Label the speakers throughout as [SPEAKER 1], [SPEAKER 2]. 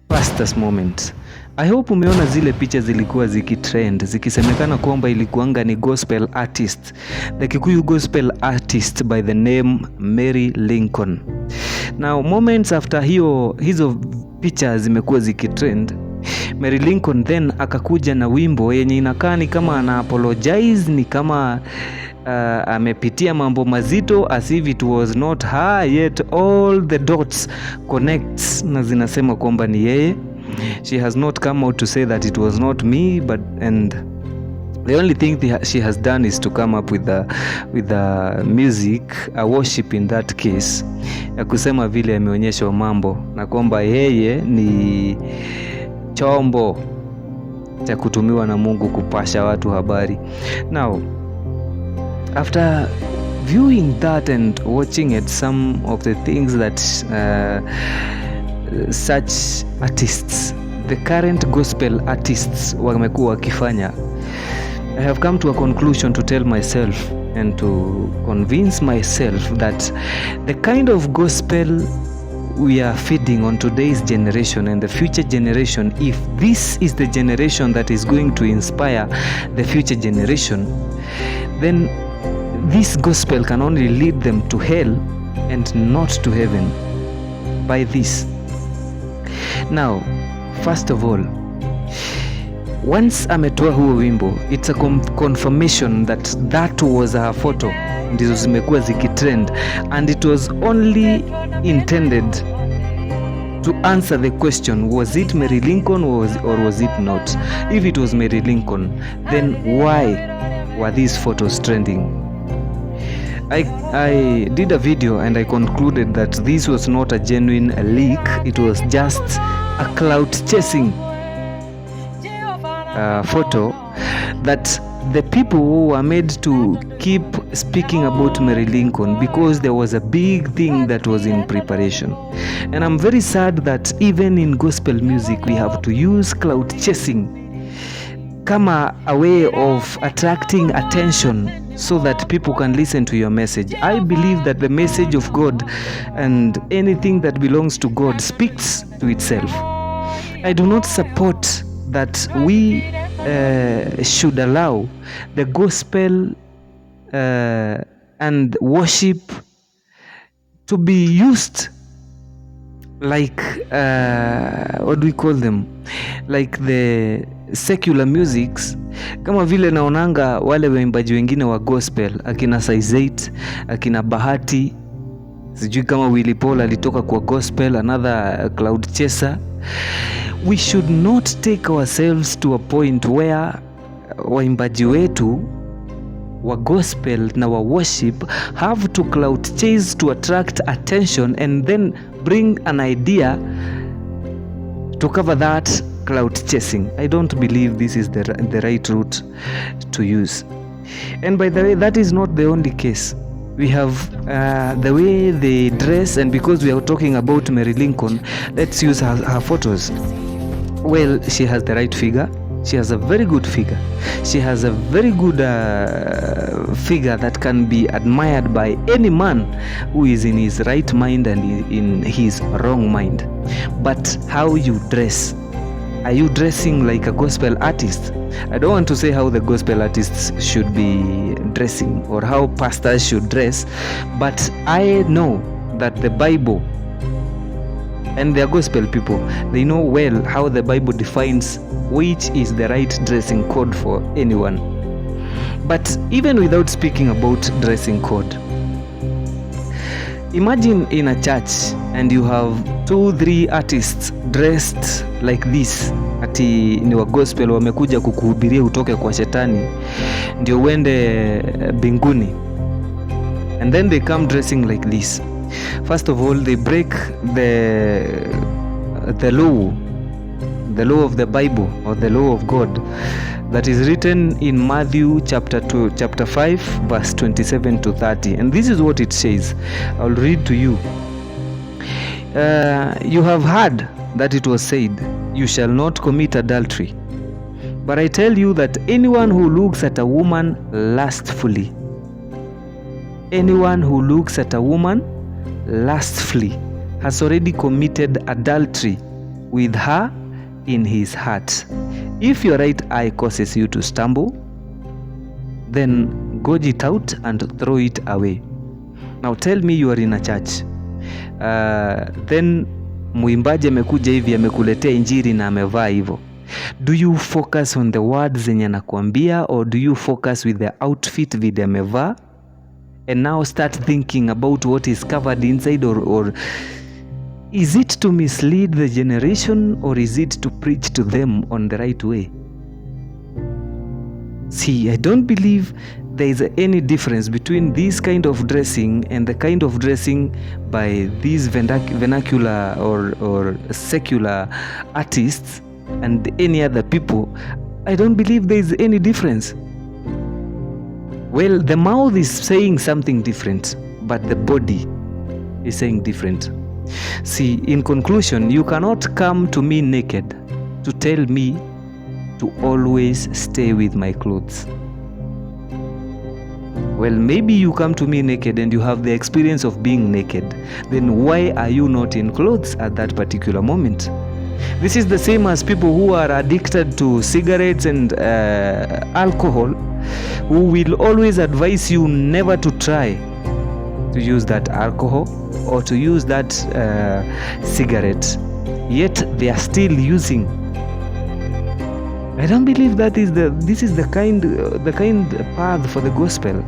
[SPEAKER 1] pastor's moment. I hope umeona zile picha zilikuwa zikitrend zikisemekana kwamba ilikuanga ni gospel artist, the Kikuyu gospel artist by the name Mary Lincon. Now moments after hizo picha zimekuwa zikitrend, Mary Lincon then akakuja na wimbo yenye inakaa ni kama ana apologize, ni kama amepitia mambo mazito, as if it was not her, yet all the dots connects na zinasema kwamba ni yeye. She has not come out to say that it was not me, and the only thing she has done is to come up with the music, a worship in that case, ya kusema vile ameonyeshwa mambo na kwamba yeye ni chombo cha kutumiwa na Mungu kupasha watu habari. Now, after viewing that and watching at some of the things that such artists, the current gospel artists wamekuwa wakifanya, I have come to a conclusion to tell myself and to convince myself that the kind of gospel we are feeding on today's generation and the future generation, if this is the generation that is going to inspire the future generation, then this gospel can only lead them to hell and not to heaven. By this. Now, first of all, once ametoa huo wimbo, it's a confirmation that was her photo ndizo zimekuwa zikitrend, and it was only intended to answer the question, was it Mary Lincon or was it not? If it was Mary Lincon, then why were these photos trending? I did a video and I concluded that this was not a genuine leak. It was just a cloud chasing photo that the people who were made to keep speaking about Mary Lincon because there was a big thing that was in preparation. And I'm very sad that even in gospel music we have to use cloud chasing kama a way of attracting attention so that people can listen to your message. I believe that the message of God and anything that belongs to God speaks to itself. I do not support that we should allow the gospel and worship to be used like what do we call them, like the secular musics. Kama vile naonanga wale waimbaji wengine wa gospel, akina Size8, akina Bahati, sijui kama Willy Paul alitoka kwa gospel, another cloud chaser. We should not take ourselves to a point where waimbaji wetu wa gospel na wa worship have to cloud chase to attract attention and then bring an idea to cover that cloud chasing. I don't believe this is the right route to use. And by the way, that is not the only case. We have the way they dress, and because we are talking about Mary Lincon, let's use her photos. Well, she has the right figure. She has a very good figure. She has a very good figure that can be admired by any man who is in his right mind and in his wrong mind. But how you dress? Are you dressing like a gospel artist? I don't want to say how the gospel artists should be dressing or how pastors should dress, but I know that the Bible and their gospel people, they know well how the Bible defines which is the right dressing code for anyone. But even without speaking about dressing code, imagine in a church and you have 2-3 artists dressed like this, ati ni wa gospel wamekuja kukuhubiria utoke kwa shetani ndio uende mbinguni, and then they come dressing like this. First of all, they break the law of the Bible or the law of God that is written in Matthew chapter 5 verse 27 to 30, and this is what it says. I'll read to you. You have heard that it was said, you shall not commit adultery. But I tell you that anyone who looks at a woman lustfully, anyone who looks at a woman lustfully has already committed adultery with her in his heart. If your right eye causes you to stumble, then gouge it out and throw it away. Now tell me you are in a church. Then mwimbaji amekuja hivi amekuletea injili na amevaa hivyo. Do you focus on the words zenye anakuambia, or do you focus with the outfit vile amevaa, and now start thinking about what is covered inside, or is it to mislead the generation, or is it to preach to them on the right way? See, I don't believe there is any difference between this kind of dressing and the kind of dressing by these vernacular or secular artists and any other people. I don't believe there is any difference. Well, the mouth is saying something different, but the body is saying different. See, in conclusion, you cannot come to me naked to tell me to always stay with my clothes. Well, maybe you come to me naked and you have the experience of being naked. Then why are you not in clothes at that particular moment? This is the same as people who are addicted to cigarettes and alcohol, who will always advise you never to try to use that alcohol or to use that cigarette, yet they are still using. I don't believe this is the kind path for the gospel.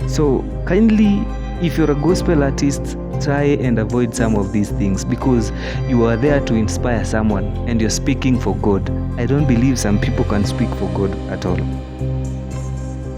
[SPEAKER 1] So kindly, if you're a gospel artist, try and avoid some of these things, because you are there to inspire someone and you're speaking for God. I don't believe some people can speak for God at all.